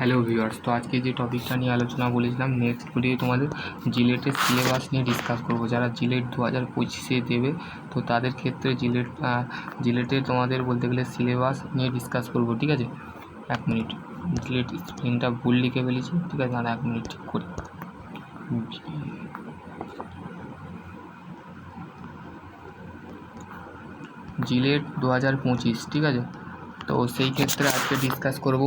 Hello viewers, তো আজকে যে টপিকটা নিয়ে আলোচনা বলেছিলাম, নেক্সট ভিডিও তোমাদের জিলেটের সিলেবাস নিয়ে ডিসকাস করবো। যারা জিলেট 2025 দেবে, তো তাদের ক্ষেত্রে জিলেটের তোমাদের বলতে গেলে সিলেবাস নিয়ে ডিসকাস করবো। ঠিক আছে, 1 মিনিট, জিলেট স্ক্রিনটা ভুল লিখে ফেলেছি। ঠিক আছে, আর 1 মিনিট ঠিক করি। জিলেট 2025, ঠিক আছে। তো সেই ক্ষেত্রে আজকে ডিসকাস করব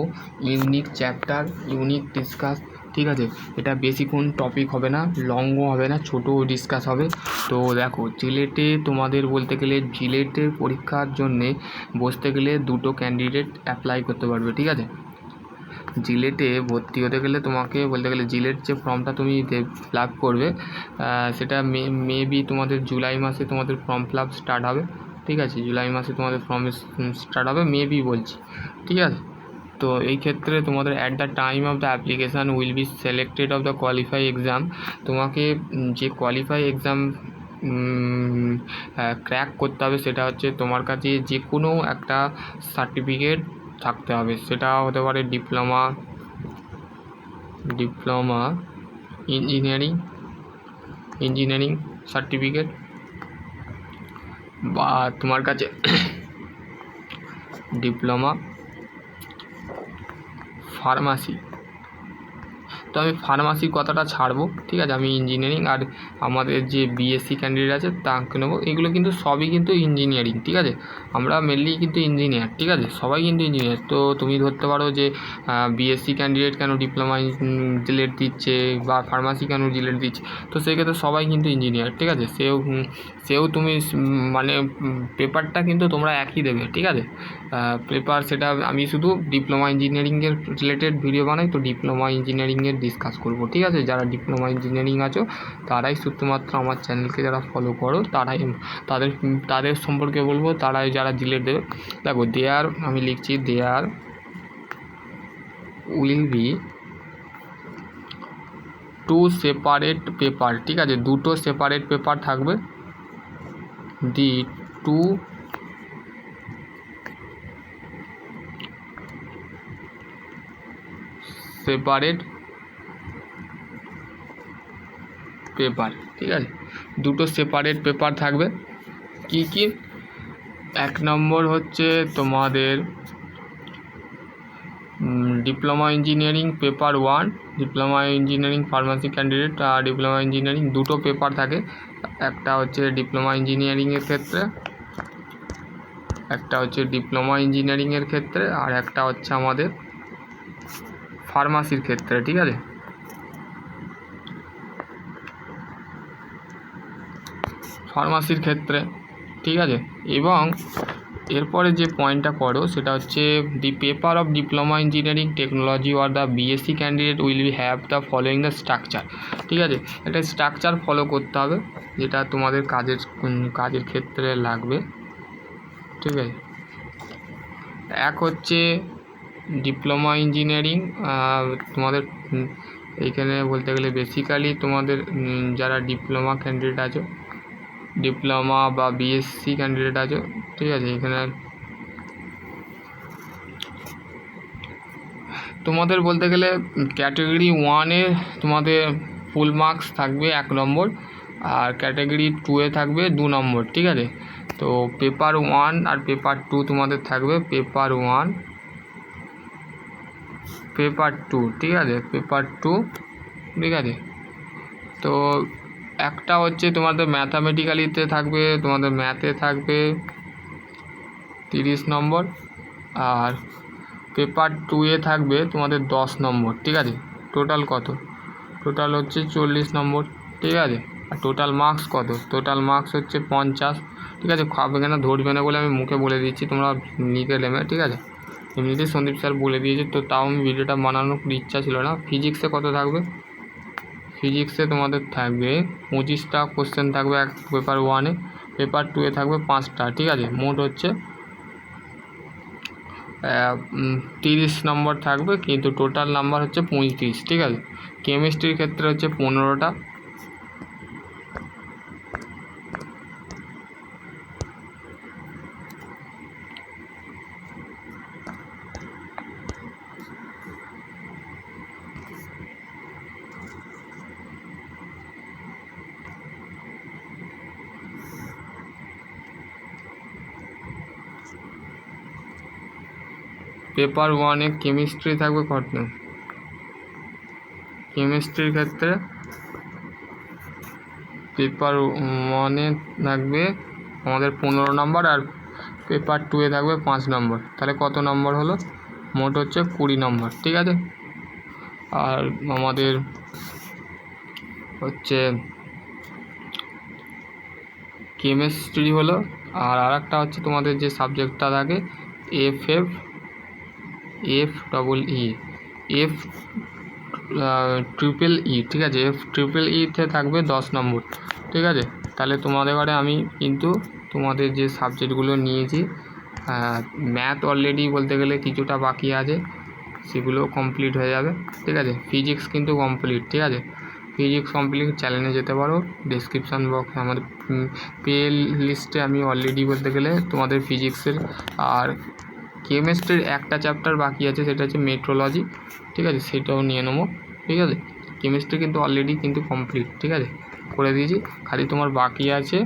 ইউনিক চ্যাপ্টার, ইউনিক ডিসকাস। ঠিক আছে, এটা বেশিক্ষণ টপিক হবে না, লংও হবে না, ছোটো ডিসকাস হবে। তো দেখো, জিলেটে তোমাদের বলতে গেলে জিলেটের পরীক্ষার জন্যে বসতে গেলে দুটো ক্যান্ডিডেট অ্যাপ্লাই করতে পারবে। ঠিক আছে, জিলেটে ভর্তি হতে গেলে তোমাকে বলতে গেলে জিলেট যে ফর্মটা তুমি ফিল আপ করবে, সেটা মেবি তোমাদের জুলাই মাসে তোমাদের ফর্ম ফিল আপ স্টার্ট হবে। ঠিক আছে, জুলাই মাসে তোমাদের ফর্ম স্টার্ট হবে, মেবি বলছি। ঠিক আছে, তো এই ক্ষেত্রে তোমাদের at the time of the application will be selected of the qualify exam. তোমাকে যে কোয়ালিফাই এক্সাম ক্র্যাক করতে হবে সেটা হচ্ছে তোমার কাছে যে কোনো একটা সার্টিফিকেট থাকতে হবে। সেটা হতে পারে ডিপ্লোমা ইঞ্জিনিয়ারিং সার্টিফিকেট, বা তোমার কাছে ডিপ্লোমা ফার্মাসি। তো আমি ফার্মাসির কথাটা ছাড়বো। ঠিক আছে, আমি ইঞ্জিনিয়ারিং আর আমাদের যে বিএসসি ক্যান্ডিডেট আছে তাকে নেবো। এগুলো কিন্তু সবই কিন্তু ইঞ্জিনিয়ারিং। ঠিক আছে, আমরা মেনলি কিন্তু ইঞ্জিনিয়ার। ঠিক আছে, সবাই কিন্তু ইঞ্জিনিয়ার। তো তুমি ধরতে পারো যে বিএসসি ক্যান্ডিডেট কেন ডিপ্লোমা জিলেট দিচ্ছে, বা ফার্মাসি কেন জিলেট দিচ্ছে। তো সেক্ষেত্রে সবাই কিন্তু ইঞ্জিনিয়ার। ঠিক আছে, সেও তুমি মানে পেপারটা কিন্তু তোমরা একই দেবে। ঠিক আছে, পেপার সেটা আমি শুধু ডিপ্লোমা ইঞ্জিনিয়ারিংয়ের রিলেটেড ভিডিও বানাই, তো ডিপ্লোমা ইঞ্জিনিয়ারিংয়ের ডিসকাস করব। ঠিক আছে, যারা ডিপ্লোমা ইঞ্জিনিয়ারিং আছো তারাই শুধুমাত্র আমার চ্যানেলকে যারা ফলো করো তারাই, তাদের সম্পর্কে বলবো, তারাই যারা জিলেট দেবে। দেখো, আমি লিখছি there will be 2 separate paper. ঠিক আছে, দুটো সেপারেট পেপার থাকবে। The 2 separate paper. ঠিক আছে, দুটো সেপারেট পেপার থাকবে। কি কি? 1 নম্বর হচ্ছে তোমাদের diploma engineering paper 1, diploma engineering pharmacy candidate আর ডিপ্লোমা ইঞ্জিনিয়ারিং দুটো পেপার থাকে। একটা হচ্ছে ডিপ্লোমা ইঞ্জিনিয়ারিংয়ের ক্ষেত্রে, আর একটা হচ্ছে আমাদের ফার্মাসির ক্ষেত্রে। ঠিক আছে, ফার্মাসির ক্ষেত্রে। ঠিক আছে, এবং এরপরে যে পয়েন্টটা করো সেটা হচ্ছে দি paper of diploma engineering technology or the BSc candidate will be have the following the structure. ঠিক আছে, একটা স্ট্রাকচার ফলো করতে হবে যেটা তোমাদের কাজের ক্ষেত্রে লাগবে। ঠিক আছে, এক হচ্ছে ডিপ্লোমা ইঞ্জিনিয়ারিং। তোমাদের এইখানে বলতে গেলে বেসিক্যালি তোমাদের যারা ডিপ্লোমা ক্যান্ডিডেট আছো, ডিপ্লোমা বা বিএসসি ক্যান্ডিডেট আছো, ঠিক আছে, এখানে তোমাদের বলতে গেলে ক্যাটাগরি 1-এ তোমাদের ফুল মার্কস থাকবে 1 নম্বর, আর ক্যাটাগরি 2-এ থাকবে 2 নম্বর। ঠিক আছে, তো পেপার 1 আর পেপার 2 তোমাদের থাকবে পেপার 1, পেপার 2। ঠিক আছে, পেপার 2। ঠিক আছে, তো একটা হচ্ছে তোমাদের ম্যাথামেটিক্যালিতে থাকবে, তোমাদের ম্যাথে থাকবে 30 নম্বর, আর পেপার 2-এ থাকবে তোমাদের 10 নম্বর। ঠিক আছে, টোটাল কত? টোটাল হচ্ছে 40 নম্বর। ঠিক আছে, আর টোটাল মার্কস কত? টোটাল মার্কস হচ্ছে 50। ঠিক আছে, এখানে ধরবে না বলে আমি মুখে বলে দিচ্ছি, তোমরা লিখে নেবে। ঠিক আছে, এমনিতেই সন্দীপ স্যার বলে দিয়েছে, তো তাও আমি ভিডিওটা বানানোর ইচ্ছা ছিল না। ফিজিক্সে কত থাকবে? ফিজিক্সে তোমাদের থাকবে 25টা কোশ্চেন থাকবে পেপার 1-এ, পেপার 2-এ থাকবে 5টা। ঠিক আছে, মোট হচ্ছে 30 নম্বর থাকবে, কিন্তু টোটাল নাম্বার হচ্ছে 35। ঠিক আছে, কেমিস্ট্রির ক্ষেত্রে হচ্ছে 15টা। পেপার 1-এ কেমিস্ট্রি থাকবে কত? কেমিস্ট্রির ক্ষেত্রে পেপার 1-এ থাকবে আমাদের 15 নম্বর, আর পেপার 2-এ থাকবে 5 নম্বর। তাহলে কত নম্বর হলো? মোট হচ্ছে 20 নম্বর, ঠিক আছে। আর আমাদের হচ্ছে কেমিস্ট্রি হলো, আর আরেকটা হচ্ছে তোমাদের যে সাবজেক্টটা থাকে এফ ট্রিপল ই, ঠিক আছে। এফ ট্রিপল ইতে থাকবে 10 নম্বর, ঠিক আছে। তাহলে তোমাদের ঘরে আমি কিন্তু তোমাদের যে সাবজেক্টগুলো নিয়েছি, ম্যাথ অলরেডি বলতে গেলে কিছুটা বাকি আছে, সেগুলো কমপ্লিট হয়ে যাবে, ঠিক আছে। ফিজিক্স কিন্তু কমপ্লিট, ঠিক আছে। ফিজিক্স কমপ্লিট চ্যানেলে যেতে পারো, ডিসক্রিপশান বক্স আমার প্লে লিস্টে আমি অলরেডি বলতে গেলে তোমাদের ফিজিক্সের আর কেমিস্ট্রির একটা চ্যাপ্টার বাকি আছে, সেটা হচ্ছে মেট্রোলজি, ঠিক আছে, সেটাও নিয়ে নেবো, ঠিক আছে। কেমিস্ট্রি কিন্তু অলরেডি কিন্তু কমপ্লিট, ঠিক আছে, করে দিয়েছি। খালি তোমার বাকি আছে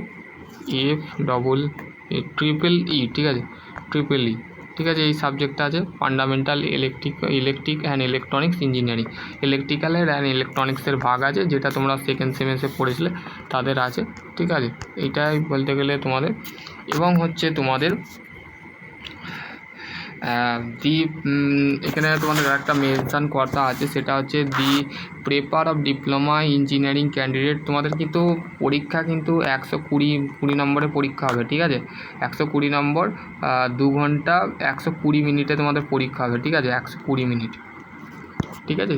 ট্রিপল ই, ঠিক আছে, ট্রিপল ই, ঠিক আছে। এই সাবজেক্টটা আছে fundamental electric and electronics engineering. ইলেকট্রিক্যালের অ্যান্ড ইলেকট্রনিক্সের ভাগ আছে, যেটা তোমরা সেকেন্ড সেমেস্টারে পড়েছিলে তাদের আছে, ঠিক আছে। এইটাই বলতে গেলে তোমাদের। এবং হচ্ছে তোমাদের এখানে তোমাদের একটা মেনশান কথা আছে, সেটা হচ্ছে দি paper of diploma engineering candidate. তোমাদের কিন্তু পরীক্ষা কিন্তু 120 নম্বরের পরীক্ষা হবে, ঠিক আছে। 120 নম্বর, 2 ঘন্টা 120 মিনিটে তোমাদের পরীক্ষা হবে, ঠিক আছে, 120 মিনিট, ঠিক আছে।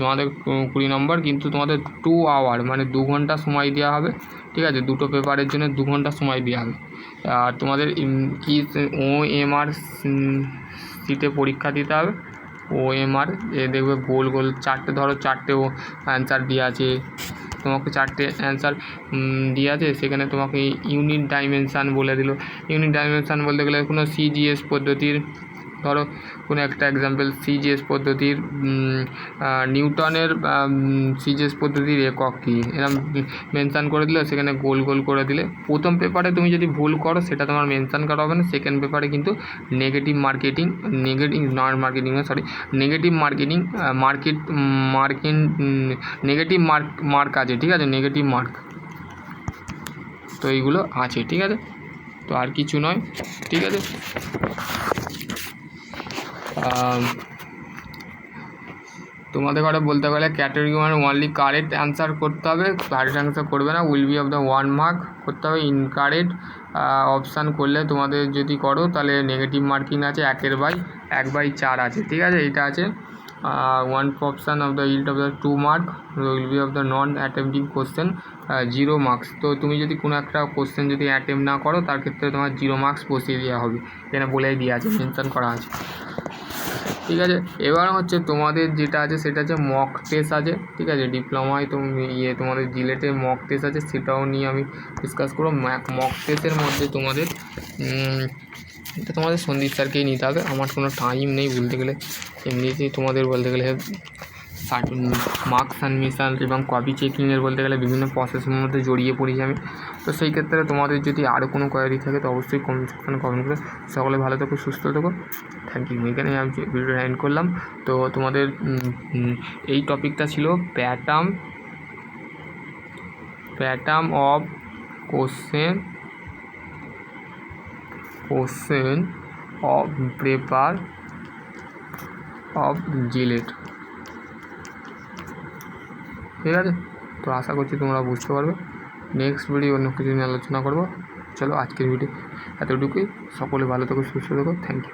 তোমাদের 20 নম্বর, কিন্তু তোমাদের 2 আওয়ার মানে 2 ঘন্টা সময় দেওয়া হবে, ঠিক আছে। দুটো পেপারের জন্য 2 ঘন্টা সময় দেওয়া হবে। আর তোমাদের কি OMR সিটে পরীক্ষা দিতে হবে। OMR দেখবে গোল গোল 4টে, ধরো 4টে অ্যান্সার দিয়ে আছে, তোমাকে 4টে অ্যান্সার দিয়ে আছে, সেখানে তোমাকে ইউনিট ডাইমেনশান বলে দিল। ইউনিট ডাইমেনশান বলতে গেলে কোনো CGS পদ্ধতির, ধরো কোনো একটা এক্সাম্পল CGS পদ্ধতির, নিউটনের CGS পদ্ধতির একক কী, এরকম মেনশান করে দিলে, সেখানে গোল গোল করে দিলে। প্রথম পেপারে তুমি যদি ভুল করো সেটা তোমার মেনশান করা হবে না, সেকেন্ড পেপারে কিন্তু নেগেটিভ মার্ক আছে, ঠিক আছে, নেগেটিভ মার্ক। তো এইগুলো আছে, ঠিক আছে। তো আর কিছু নয়, ঠিক আছে। তোমাদের ঘরে বলতে গেলে ক্যাটাগরি মানে ওনলি কারেক্ট অ্যান্সার করতে হবে, কারেক্ট অ্যান্সার করবে না, will be of the 1 mark করতে হবে। ইনকারেক্ট অপশান করলে তোমাদের যদি করো তাহলে নেগেটিভ মার্কিং আছে, 1/4 আছে, ঠিক আছে। এইটা আছে 1 option of the yield of the 2 mark, will be of the non attempting question 0 marks. তো তুমি যদি কোনো একটা কোশ্চেন যদি অ্যাটেম্প না করো, তার ক্ষেত্রে তোমার 0 মার্কস বসিয়ে দেওয়া হবে, এখানে বলেই দেওয়া আছে, মেনশন করা আছে, ঠিক আছে। এবার হচ্ছে তোমাদের যেটা আছে সেটা হচ্ছে মক টেস্ট আছে, ঠিক আছে। ডিপ্লোমায় তোমাদের জিলেটে মক টেস্ট আছে, সেটাও নিয়ে আমি ডিসকাস করবো। মক টেস্টের মধ্যে তোমাদের এটা তোমাদের সন্দীপ স্যারকেই নিতে হবে, আমার কোনো টাইম নেই বলতে গেলে। এমনিতেই তোমাদের বলতে গেলে মার্কস সাবমিশন এবং কপি চেকিংয়ের বলতে গেলে বিভিন্ন প্রসেসের মধ্যে জড়িয়ে পড়ি আমি। তো সেই ক্ষেত্রে তোমাদের যদি আরও কোনো কোয়ারি থাকে তো অবশ্যই কমেন্ট সেকশনে কমেন্ট করে। সকলে ভালো থেকো, সুস্থ থেকো, থ্যাংক ইউ। এখানে আমি ভিডিওটা এন্ড করলাম। তো তোমাদের এই টপিকটা ছিল pattern of question of paper of JELET, ঠিক আছে। তো আশা করছি তোমরা বুঝতে পারবে। নেক্সট ভিডিও অন্য কিছু নিয়ে আলোচনা করবো। চলো আজকের ভিডিও এতটুকুই। সকলে ভালো থেকো, সুস্থ থেকো, থ্যাংক ইউ।